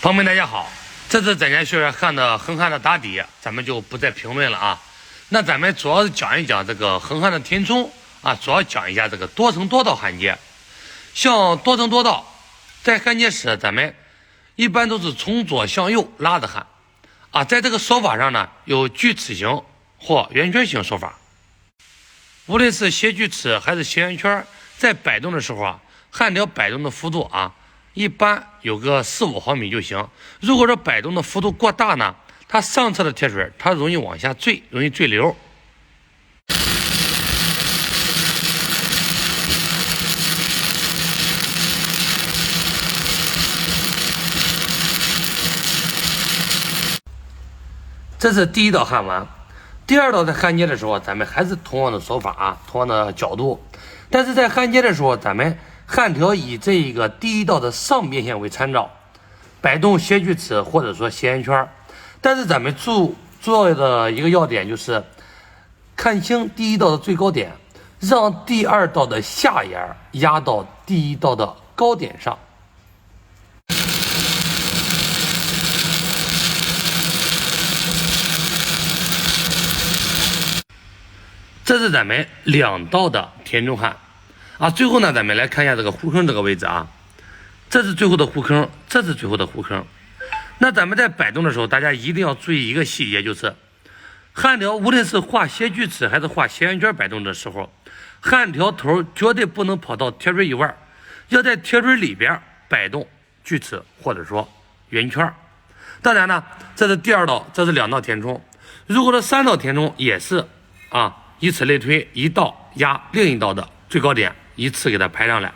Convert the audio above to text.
朋友们，大家好，这次咱家学员焊的横焊的打底，咱们就不再评论了啊。那咱们主要是讲一讲这个横焊的填充啊，主要讲一下这个多层多道焊接。像多层多道，在焊接时咱们一般都是从左向右拉着焊啊，在这个手法上呢，有锯齿形或圆圈形手法。无论是斜锯齿还是斜圆圈，在摆动的时候啊，焊条摆动的幅度啊，一般有个4-5毫米就行。如果说摆动的幅度过大呢，它上侧的铁水它容易往下坠，容易坠流。这是第一道焊完，第二道在焊接的时候，咱们还是同样的手法啊，同样的角度，但是在焊接的时候，咱们焊条以这个第一道的上边线为参照，摆动斜锯齿或者说斜圆圈。但是咱们主要的一个要点就是看清第一道的最高点，让第二道的下沿压到第一道的高点上。这是咱们2道的填充焊啊。最后呢，咱们来看一下这个护坑这个位置啊，这是最后的护坑，这是最后的护坑。那咱们在摆动的时候，大家一定要注意一个细节，就是焊条无论是画斜锯齿还是画斜圆圈摆动的时候，焊条头绝对不能跑到铁锤以外，要在铁锤里边摆动锯齿或者说圆圈。当然呢，这是第2道，这是2道填充。如果说3道填充也是啊，以此类推，一道压另一道的最高点，依次给它排上来。